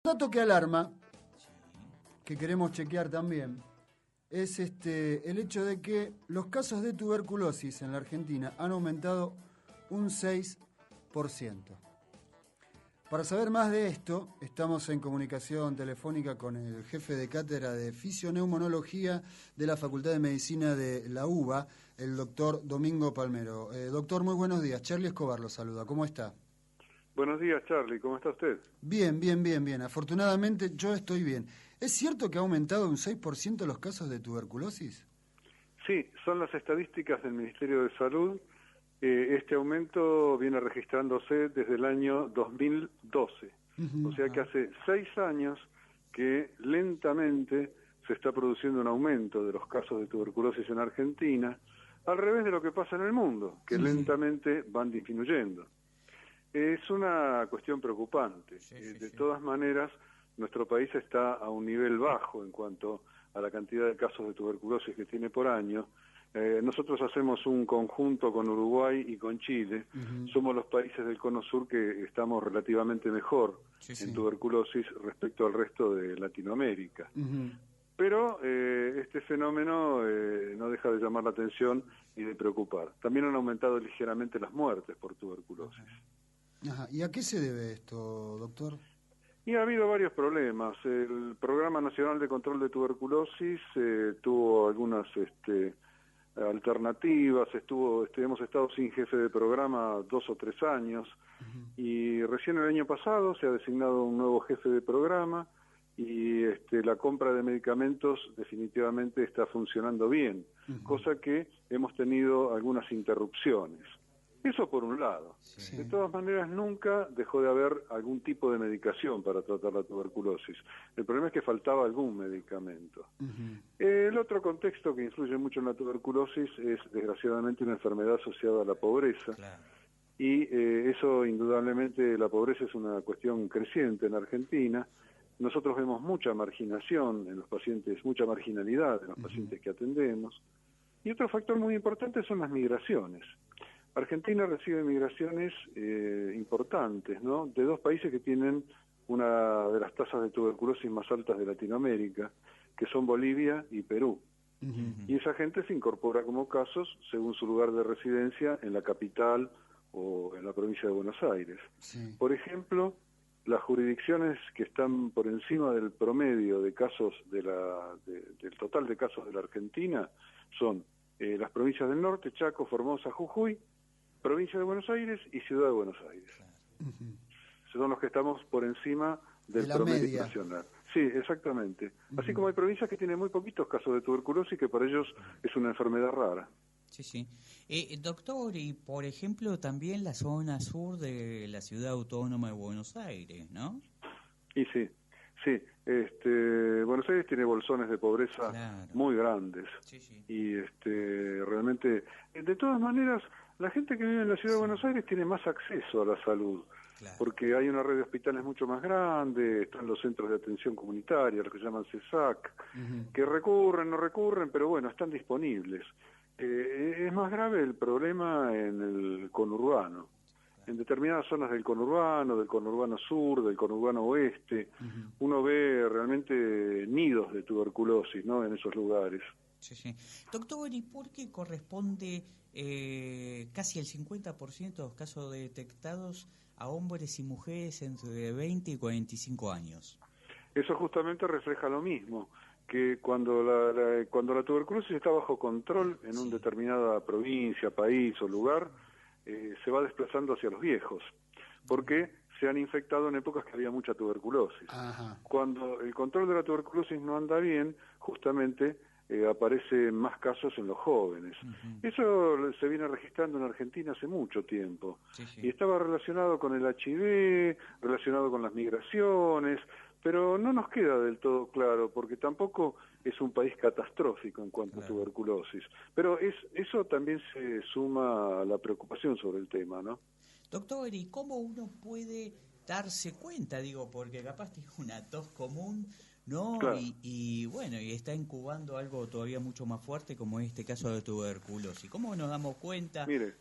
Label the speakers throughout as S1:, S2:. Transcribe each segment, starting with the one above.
S1: Dato que alarma, que queremos chequear también, es el hecho de que los casos de tuberculosis en la Argentina han aumentado un 6%. Para saber más de esto, estamos en comunicación telefónica con el jefe de cátedra de Fisioneumonología de la Facultad de Medicina de la UBA, el doctor Domingo Palmero. Doctor, muy buenos días. Charlie Escobar lo saluda. ¿Cómo está?
S2: Buenos días, Charlie. ¿Cómo está usted?
S1: Bien. Afortunadamente, yo estoy bien. ¿Es cierto que ha aumentado un 6% los casos de tuberculosis?
S2: Sí, son las estadísticas del Ministerio de Salud. Este aumento viene registrándose desde el año 2012. O sea que hace 6 años que lentamente se está produciendo un aumento de los casos de tuberculosis en Argentina, al revés de lo que pasa en el mundo, que lentamente van disminuyendo. Es una cuestión preocupante. De todas maneras, nuestro país está a un nivel bajo en cuanto a la cantidad de casos de tuberculosis que tiene por año. Nosotros hacemos un conjunto con Uruguay y con Chile. Somos los países del Cono Sur que estamos relativamente mejor en tuberculosis respecto al resto de Latinoamérica. Pero este fenómeno no deja de llamar la atención y de preocupar. También han aumentado ligeramente las muertes por tuberculosis.
S1: Ajá. ¿Y a qué se debe esto, doctor?
S2: Y ha habido varios problemas. El Programa Nacional de Control de Tuberculosis tuvo algunas alternativas. Hemos estado sin jefe de programa 2 o 3 años. Y recién el año pasado se ha designado un nuevo jefe de programa y la compra de medicamentos definitivamente está funcionando bien, cosa que hemos tenido algunas interrupciones. Eso por un lado. De todas maneras, nunca dejó de haber algún tipo de medicación para tratar la tuberculosis. El problema es que faltaba algún medicamento. El otro contexto que influye mucho en la tuberculosis es, desgraciadamente, una enfermedad asociada a la pobreza. Y eso, indudablemente, la pobreza es una cuestión creciente en Argentina. Nosotros vemos mucha marginación en los pacientes, mucha marginalidad en los pacientes que atendemos. Y otro factor muy importante son las migraciones. Argentina recibe migraciones importantes, ¿no? De 2 países que tienen una de las tasas de tuberculosis más altas de Latinoamérica, que son Bolivia y Perú. Y esa gente se incorpora como casos según su lugar de residencia en la capital o en la provincia de Buenos Aires. Por ejemplo, las jurisdicciones que están por encima del promedio de casos del total de casos de la Argentina son las provincias del norte, Chaco, Formosa, Jujuy, Provincia de Buenos Aires y Ciudad de Buenos Aires. Son los que estamos por encima del promedio nacional. Sí, exactamente. Así como hay provincias que tienen muy poquitos casos de tuberculosis, que para ellos es una enfermedad rara.
S3: Doctor, y por ejemplo también la zona sur de la Ciudad Autónoma de Buenos Aires, ¿no?
S2: Y sí. Buenos Aires tiene bolsones de pobreza muy grandes. Y realmente, de todas maneras, la gente que vive en la Ciudad de Buenos Aires tiene más acceso a la salud, porque hay una red de hospitales mucho más grande, están los centros de atención comunitaria, los que llaman CESAC, que no recurren, pero bueno, están disponibles. Es más grave el problema en el conurbano. En determinadas zonas del conurbano sur, del conurbano oeste, uno ve realmente nidos de tuberculosis, ¿no?, en esos lugares.
S3: Doctor, ¿y por qué corresponde casi el 50% de los casos detectados a hombres y mujeres entre 20 y 45 años?
S2: Eso justamente refleja lo mismo, que cuando la tuberculosis está bajo control en una determinada provincia, país o lugar, se va desplazando hacia los viejos, porque se han infectado en épocas que había mucha tuberculosis. Cuando el control de la tuberculosis no anda bien, justamente aparecen más casos en los jóvenes. Eso se viene registrando en Argentina hace mucho tiempo. Y estaba relacionado con el HIV, relacionado con las migraciones, pero no nos queda del todo claro, porque tampoco es un país catastrófico en cuanto a tuberculosis. Pero eso también se suma a la preocupación sobre el tema, ¿no?
S3: Doctor, ¿y cómo uno puede darse cuenta? Digo, porque capaz tiene una tos común, ¿no? Y bueno, y está incubando algo todavía mucho más fuerte, como este caso de tuberculosis. ¿Cómo nos damos cuenta?
S2: Mire,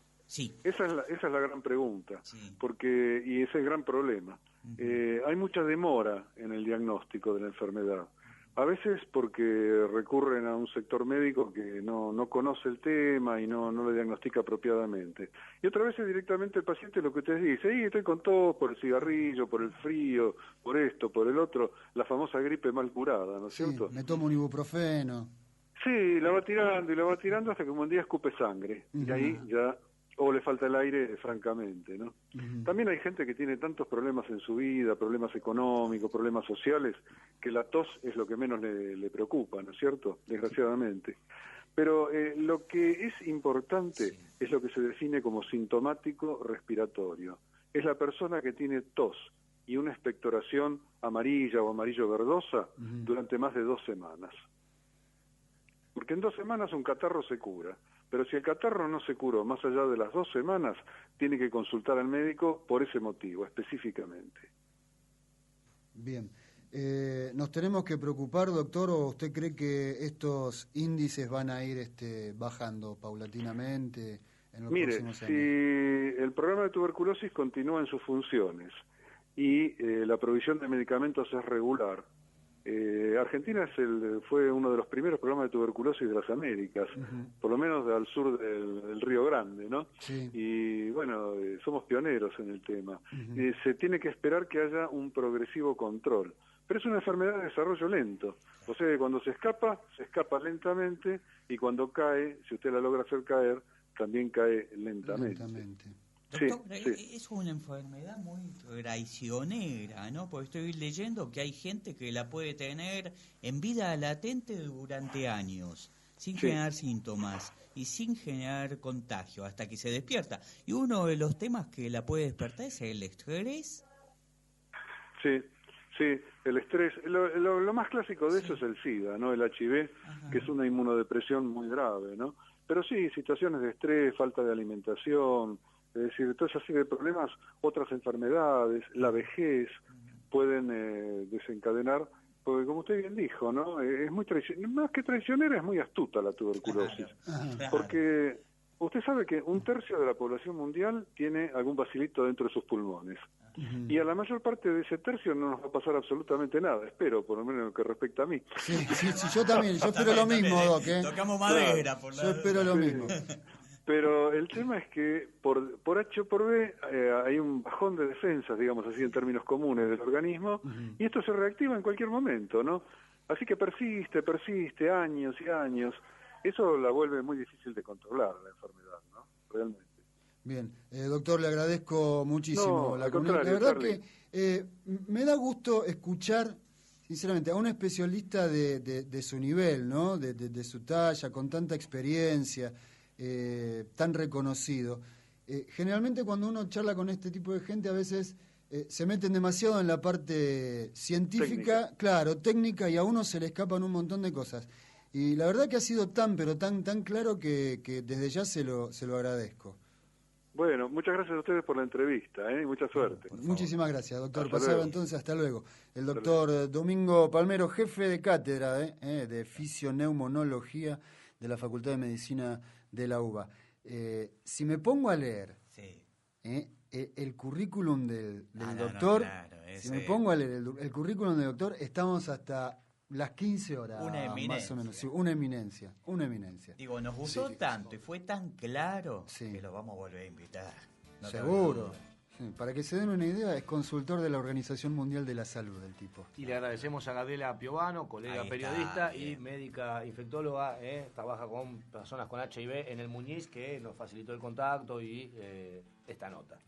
S2: esa es la gran pregunta, porque y ese es el gran problema. hay mucha demora en el diagnóstico de la enfermedad. A veces porque recurren a un sector médico que no conoce el tema y no lo diagnostica apropiadamente. Y otras veces directamente el paciente lo que te dice, estoy con tos por el cigarrillo, por el frío, por esto, por el otro, la famosa gripe mal curada, ¿no es cierto?
S1: Me tomo un ibuprofeno.
S2: Sí, la va tirando hasta que un día escupe sangre. Y ahí ya, o le falta el aire, francamente, ¿no? También hay gente que tiene tantos problemas en su vida, problemas económicos, problemas sociales, que la tos es lo que menos le preocupa, ¿no es cierto? Desgraciadamente. Pero lo que es importante es lo que se define como sintomático respiratorio. Es la persona que tiene tos y una expectoración amarilla o amarillo-verdosa durante más de 2 semanas. Porque en 2 semanas un catarro se cura, pero si el catarro no se curó más allá de las 2 semanas, tiene que consultar al médico por ese motivo, específicamente.
S1: Bien. ¿Nos tenemos que preocupar, doctor, o usted cree que estos índices van a ir bajando paulatinamente en los próximos años?
S2: Si el programa de tuberculosis continúa en sus funciones y la provisión de medicamentos es regular, Argentina fue uno de los primeros programas de tuberculosis de las Américas, por lo menos al sur del Río Grande, ¿no?
S1: Sí.
S2: Y bueno, somos pioneros en el tema. Se tiene que esperar que haya un progresivo control, pero es una enfermedad de desarrollo lento. O sea que cuando se escapa lentamente, y cuando cae, si usted la logra hacer caer, también cae lentamente.
S3: Doctor,
S2: sí.
S3: es una enfermedad muy traicionera, ¿no? Porque estoy leyendo que hay gente que la puede tener en vida latente durante años, sin generar síntomas y sin generar contagio, hasta que se despierta. Y uno de los temas que la puede despertar es el estrés.
S2: Sí, el estrés. Lo más clásico de eso es el SIDA, ¿no? El HIV, que es una inmunodepresión muy grave, ¿no? Pero sí, situaciones de estrés, falta de alimentación, es decir, toda esa serie de problemas, otras enfermedades, la vejez, pueden desencadenar, porque como usted bien dijo, ¿no? Es muy más que traicionera, es muy astuta la tuberculosis.
S3: Claro.
S2: Porque usted sabe que 1/3 de la población mundial tiene algún bacilito dentro de sus pulmones. Y a la mayor parte de ese tercio no nos va a pasar absolutamente nada, espero, por lo menos en lo que respecta a mí.
S1: Sí, yo también, yo espero lo mismo, Doc.
S3: Tocamos madera.
S1: Claro, yo espero lo mismo.
S2: Pero el tema es que por H o por B hay un bajón de defensas, digamos así, en términos comunes del organismo, y esto se reactiva en cualquier momento, ¿no? Así que persiste, años y años. Eso la vuelve muy difícil de controlar, la enfermedad, ¿no? Realmente.
S1: Bien, doctor, le agradezco muchísimo la comunicación. La verdad
S2: Charlie,
S1: que me da gusto escuchar, sinceramente, a un especialista de su nivel, ¿no? De su talla, con tanta experiencia, tan reconocido. Generalmente cuando uno charla con este tipo de gente, a veces se meten demasiado en la parte científica, técnica, y a uno se le escapan un montón de cosas. Y la verdad que ha sido tan claro que desde ya se lo agradezco.
S2: Bueno, muchas gracias a ustedes por la entrevista, y mucha suerte.
S1: Muchísimas gracias, doctor.
S2: Hasta
S1: Pasaba
S2: luego.
S1: entonces, hasta luego. El doctor Domingo Palmero, jefe de cátedra de fisioneumonología de la Facultad de Medicina de la UBA. Si me pongo a leer el currículum del doctor, si me pongo a leer el currículum del doctor, estamos hasta las 15 horas, más o menos. Sí, una eminencia.
S3: Digo, nos gustó tanto y fue tan claro que lo vamos a volver a invitar. No
S1: seguro. Sí, para que se den una idea, es consultor de la Organización Mundial de la Salud el tipo.
S4: Y le agradecemos a Gabriela Piovano, colega periodista y médica infectóloga, trabaja con personas con HIV en el Muñiz, que nos facilitó el contacto y esta nota.